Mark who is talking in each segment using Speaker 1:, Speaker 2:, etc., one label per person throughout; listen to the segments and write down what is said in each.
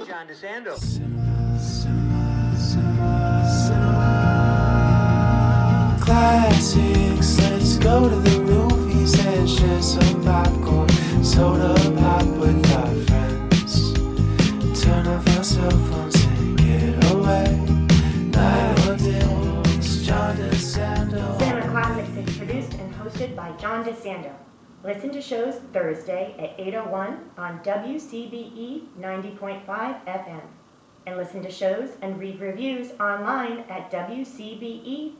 Speaker 1: John DeSando.
Speaker 2: Classics, let's go to the movies and share some popcorn, soda pop with our friends. Turn off our cell phones and get away. Night or day, it's John DeSando.
Speaker 3: Cinema Classics is produced and hosted by John DeSando. Listen to shows Thursday at 8:01 on WCBE 90.5 FM. And listen to shows and read reviews online at WCBE.org.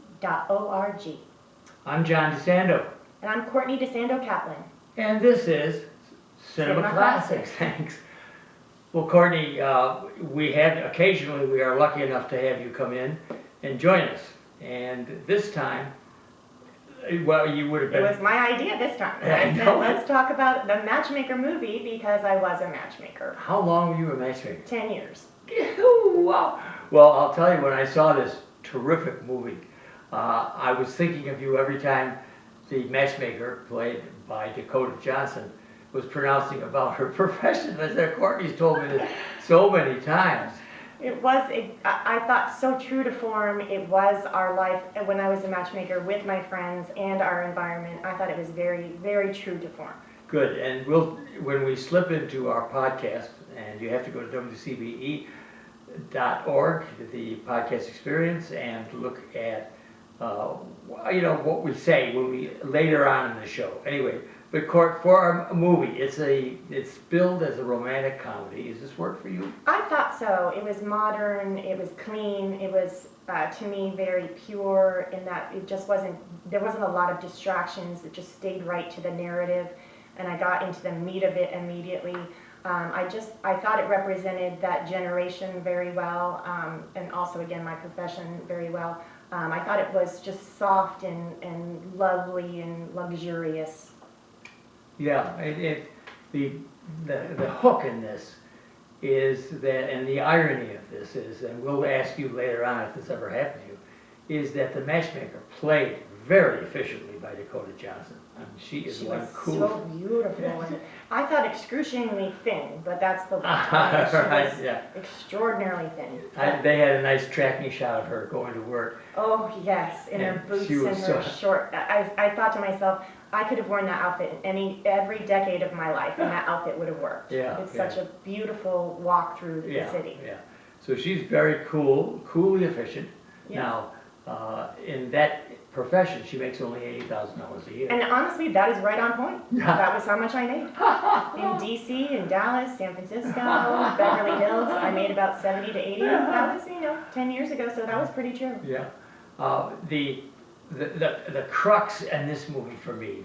Speaker 1: I'm John DeSando.
Speaker 3: And I'm Courtney DeSando Kaplan.
Speaker 1: And this is Cinema Classics. Thanks. Well, Courtney, occasionally we are lucky enough to have you come in and join us. And this time, well, you would have been...
Speaker 3: It was my idea this time. I said, let's talk about the Matchmaker movie because I was a matchmaker.
Speaker 1: How long were you a matchmaker?
Speaker 3: 10 years.
Speaker 1: Wow. Well, I'll tell you, when I saw this terrific movie, I was thinking of you every time the matchmaker, played by Dakota Johnson, was pronouncing about her profession. I said, Courtney's told me this so many times.
Speaker 3: It was, I thought, so true to form. It was our life when I was a matchmaker with my friends and our environment. I thought it was very, very true to form.
Speaker 1: Good, and when we slip into our podcast, and you have to go to WCBE.org, the podcast experience, and look at what we say when we later on in the show. Anyway, but for a movie, it's billed as a romantic comedy. Does this work for you?
Speaker 3: I thought so. It was modern. It was clean. It was to me very pure in that there wasn't a lot of distractions. It just stayed right to the narrative, and I got into the meat of it immediately. I thought it represented that generation very well, and also again my profession very well. I thought it was just soft and lovely and luxurious.
Speaker 1: Yeah, the hook in this is that, and the irony of this is, and we'll ask you later on if this ever happened to you, is that the matchmaker played very efficiently by Dakota Johnson. I mean, she was cool.
Speaker 3: So beautiful, and I thought excruciatingly thin, but that's the
Speaker 1: right,
Speaker 3: was
Speaker 1: yeah.
Speaker 3: Extraordinarily thin.
Speaker 1: They had a nice tracking shot of her going to work.
Speaker 3: Oh yes, in her boots and her short. I thought to myself, I could have worn that outfit in every decade of my life, and that outfit would have worked.
Speaker 1: Yeah,
Speaker 3: it's such a beautiful walk through the city.
Speaker 1: Yeah, so she's very coolly efficient.
Speaker 3: Yeah.
Speaker 1: Now, in that profession, she makes only $80,000 a year.
Speaker 3: And honestly, that is right on point. That was how much I made. In DC, in Dallas, San Francisco, Beverly Hills, I made about 70 to 80. That was, 10 years ago, so that was pretty true.
Speaker 1: Yeah. The crux in this movie for me,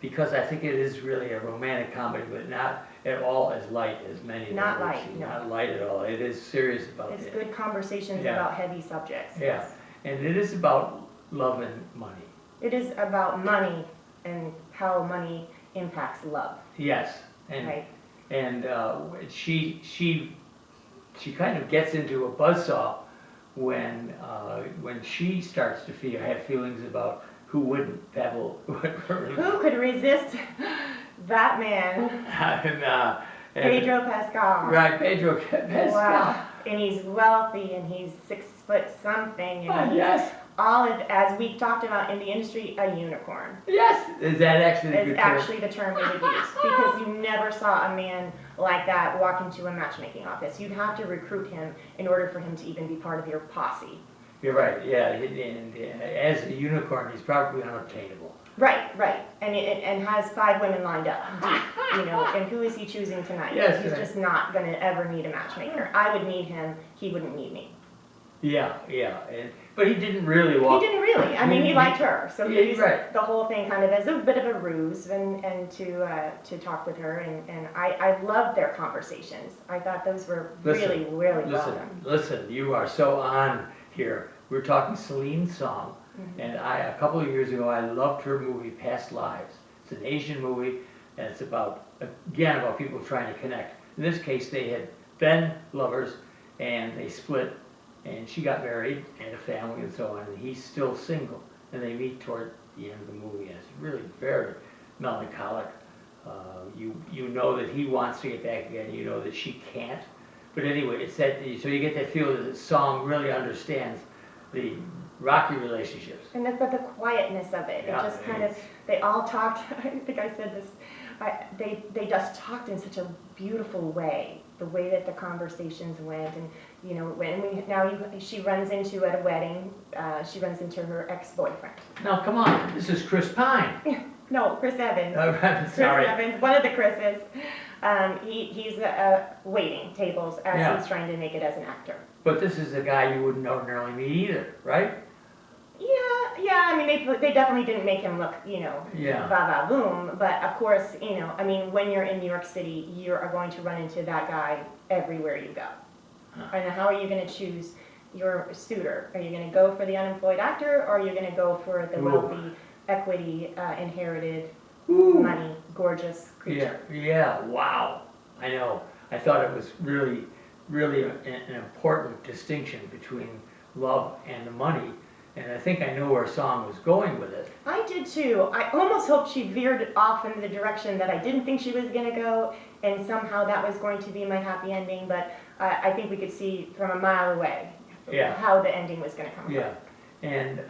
Speaker 1: because I think it is really a romantic comedy, but not at all as light as many.
Speaker 3: Not light, no.
Speaker 1: Not light at all. It is serious about it.
Speaker 3: It's good conversations about heavy subjects.
Speaker 1: Yeah,
Speaker 3: Yes.
Speaker 1: And it is about love and money.
Speaker 3: It is about money and how money impacts love.
Speaker 1: Have
Speaker 3: Right.
Speaker 1: And she kind of gets into a buzzsaw when she starts to have feelings about who wouldn't, Pavel.
Speaker 3: Who could resist that man? Pedro Pascal.
Speaker 1: Right, Pedro Pascal.
Speaker 3: Wow. And he's wealthy and he's 6 foot something. And he's as we talked about in the industry, a unicorn.
Speaker 1: Yes. Is that actually the
Speaker 3: actually the term we would use, because you never saw a man like that walk into a matchmaking office. You'd have to recruit him in order for him to even be part of your posse.
Speaker 1: You're right, yeah. And as a unicorn, he's probably unobtainable.
Speaker 3: Right. And has 5 women lined up deep, and who is he choosing tonight?
Speaker 1: Yes,
Speaker 3: He's just not going to ever need a matchmaker. I would need him, he wouldn't need me.
Speaker 1: Yeah. But he didn't really walk.
Speaker 3: He didn't really. I mean, he liked her. So he used
Speaker 1: the
Speaker 3: whole thing kind of as a bit of a ruse and to talk with her. And I loved their conversations. I thought those were really well done.
Speaker 1: Listen, you are so on here. We're talking Celine's song. Mm-hmm. And a couple of years ago, I loved her movie, Past Lives. It's an Asian movie, and it's about people trying to connect. In this case, they had been lovers, and they split, and she got married, and a family, and so on, and he's still single. And they meet toward the end of the movie, and it's really very melancholic. You know that he wants to get back again, you know that she can't, But anyway, it's that, so you get that feel that the song really understands the rocky relationships.
Speaker 3: And but the quietness of it,
Speaker 1: Yeah,
Speaker 3: it just kind of, they all talked, I think I said this, they just talked in such a beautiful way, the way that the conversations went, and you know, she runs into at a wedding, she runs into her ex-boyfriend.
Speaker 1: Now, come on, this is Chris Pine.
Speaker 3: No, Chris Evans.
Speaker 1: Oh, right, sorry.
Speaker 3: Chris Evans, one of the Chris's. He's waiting tables as
Speaker 1: Yeah.
Speaker 3: he's trying to make it as an actor.
Speaker 1: But this is a guy you wouldn't ordinarily meet either, right?
Speaker 3: Yeah, I mean, they definitely didn't make him look, you know,
Speaker 1: Yeah.
Speaker 3: va-va-boom, but of course, you know, I mean, when you're in New York City, you are going to run into that guy everywhere you go. And how are you going to choose your suitor? Are you going to go for the unemployed actor, or are you going to go for the wealthy, equity, inherited, money, gorgeous creature?
Speaker 1: Yeah, wow. I know. I thought it was really, really an important distinction between love and the money. And I think I knew where a song was going with it.
Speaker 3: I did too. I almost hoped she veered off in the direction that I didn't think she was going to go, and somehow that was going to be my happy ending, but I think we could see from a mile away how the ending was going to come
Speaker 1: Yeah. And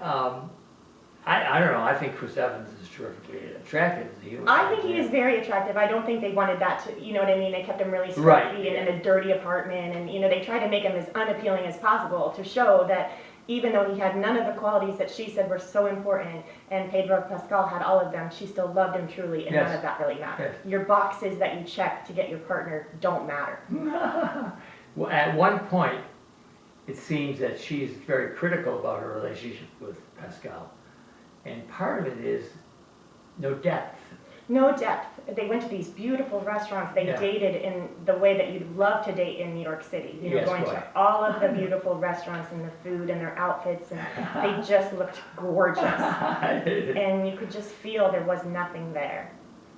Speaker 1: I don't know, I think Chris Evans is terrifically attractive as a human.
Speaker 3: I think he is very attractive. I don't think they wanted that to, you know what I mean? They kept him really scruffy and in a dirty apartment, and you know, they tried to make him as unappealing as possible to show that even though he had none of the qualities that she said were so important, and Pedro Pascal had all of them, she still loved him truly, and none of that really mattered.
Speaker 1: Yes.
Speaker 3: Your boxes that you check to get your partner don't matter.
Speaker 1: Well, at one point, it seems that she's very critical about her relationship with Pascal. And part of it is no depth.
Speaker 3: No depth. They went to these beautiful restaurants. They dated in the way that you'd love to date in New York City. You know, going to all of the beautiful restaurants and the food and their outfits, and they just looked gorgeous. And you could just feel there was nothing there.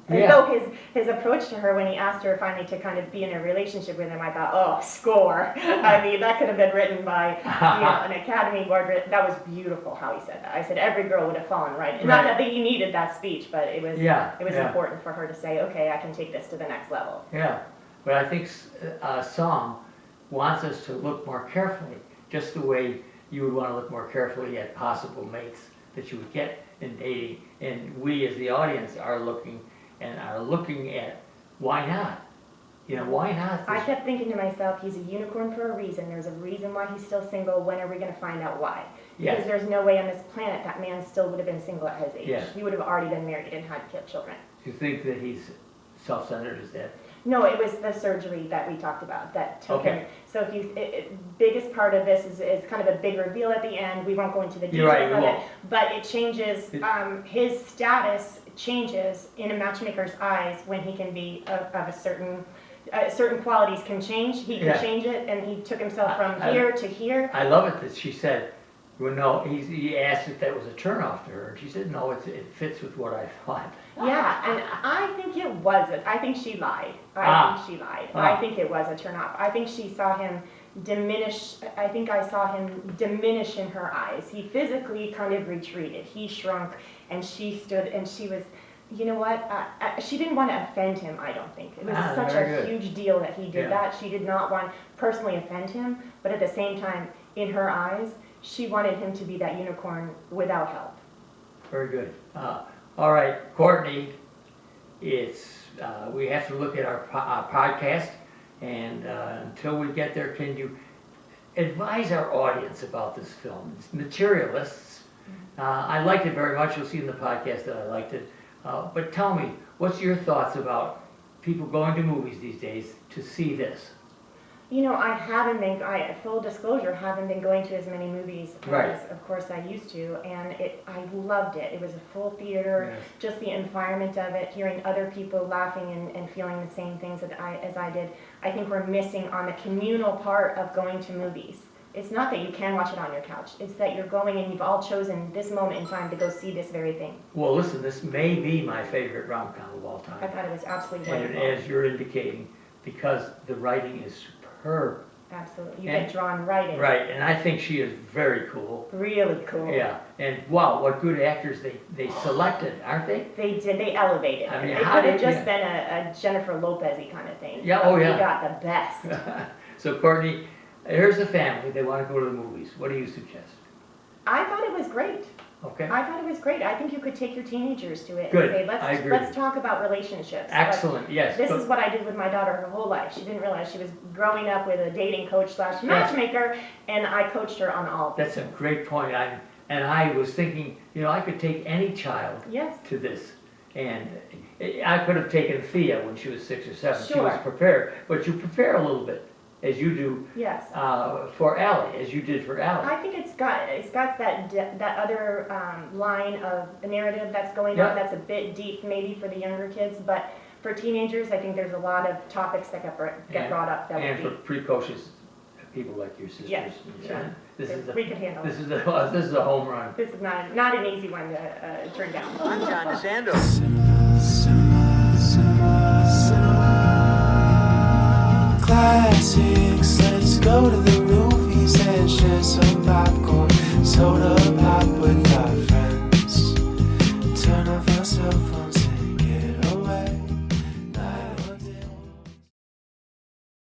Speaker 3: And though his approach to her when he asked her finally to kind of be in a relationship with him, I thought, oh, score. I mean, that could have been written by an Academy Award. That was beautiful how he said that. I said every girl would have fallen right. Not that he needed that speech, but it was important for her to say, okay, I can take this to the next level.
Speaker 1: Yeah, but I think a song wants us to look more carefully, just the way you would want to look more carefully at possible mates that you would get in dating. And we as the audience are looking at why not? You know, why not?
Speaker 3: I kept thinking to myself, he's a unicorn for a reason. There's a reason why he's still single. When are we going to find out why? Because there's no way on this planet that man still would have been single at his age.
Speaker 1: Yes.
Speaker 3: He would have already been married and had children.
Speaker 1: Do you think that he's self-centered? Is that?
Speaker 3: No, it was the surgery that we talked about that took him. So if you, biggest part of this is kind of a big reveal at the end. We won't go into the details of it, but it changes. His status changes in a matchmaker's eyes when he can be of a certain qualities can change. He can change it, and he took himself from here to here.
Speaker 1: I love it that she said, well, no, he asked if that was a turnoff to her, and she said, no, it fits with what I thought.
Speaker 3: Yeah, and I think it wasn't. I think she lied. I think it was a turnoff. I think she saw him diminish. I think I saw him diminish in her eyes. He physically kind of retreated. He shrunk, and she stood, and she was, you know what? She didn't want to offend him, I don't think. It was such a huge deal that he did that. She did not want to personally offend him, but at the same time, in her eyes, she wanted him to be that unicorn without help.
Speaker 1: Very good. All right, Courtney, we have to look at our podcast, and until we get there, can you advise our audience about this film? It's Materialists. I liked it very much. You'll see in the podcast that I liked it. But tell me, what's your thoughts about people going to movies these days to see this?
Speaker 3: You know, full disclosure, haven't been going to as many movies as, of course, I used to, and I loved it. It was a full theater, just the environment of it, hearing other people laughing and feeling the same things as I did. I think we're missing on the communal part of going to movies. It's not that you can watch it on your couch. It's that you're going and you've all chosen this moment in time to go see this very thing.
Speaker 1: Well, listen, this may be my favorite rom-com of all time.
Speaker 3: I thought it was absolutely wonderful.
Speaker 1: And as you're indicating, because the writing is superb.
Speaker 3: Absolutely. You
Speaker 1: And-
Speaker 3: get drawn right in.
Speaker 1: Right, and I think she is very cool.
Speaker 3: Really cool.
Speaker 1: Yeah, and wow, what good actors they selected, aren't they?
Speaker 3: They did. They elevated
Speaker 1: I
Speaker 3: it.
Speaker 1: mean,
Speaker 3: It
Speaker 1: how
Speaker 3: could have
Speaker 1: did-
Speaker 3: just
Speaker 1: yeah.
Speaker 3: been a Jennifer Lopez-y kind of thing.
Speaker 1: Yeah,
Speaker 3: but
Speaker 1: oh, yeah.
Speaker 3: We got the best.
Speaker 1: So Courtney, here's a family, they wanna go to the movies, what do you suggest?
Speaker 3: I thought it was great.
Speaker 1: Okay,
Speaker 3: I thought it was great. I think you could take your teenagers to it
Speaker 1: Good.
Speaker 3: and say, let's
Speaker 1: I agree.
Speaker 3: let's talk about relationships.
Speaker 1: excellent, yes.
Speaker 3: This
Speaker 1: but-
Speaker 3: is what I did with my daughter her whole life. She didn't realize she was growing up with a dating coach / matchmaker, and I coached her on all of
Speaker 1: That's a great point, and I was thinking, you know, I could take any child
Speaker 3: Yes.
Speaker 1: to this, and I could have taken Thea when she was 6 or 7, she was
Speaker 3: Sure.
Speaker 1: prepared, but you prepare a little bit, as you do,
Speaker 3: Yes.
Speaker 1: for Ally, as you did for Ally.
Speaker 3: I think it's got that other line of the narrative that's going
Speaker 1: Yeah.
Speaker 3: on that's a bit deep maybe for the younger kids, but for teenagers, I think there's a lot of topics that get brought up that
Speaker 1: And for
Speaker 3: would
Speaker 1: precocious people like your sisters.
Speaker 3: Yes, sure.
Speaker 1: This is
Speaker 3: be, we could handle.
Speaker 1: this is a home run.
Speaker 3: This is not an easy one to turn down.
Speaker 4: I'm John DeSando.
Speaker 2: Cinema, cinema, cinema, cinema. Classics, let's go to the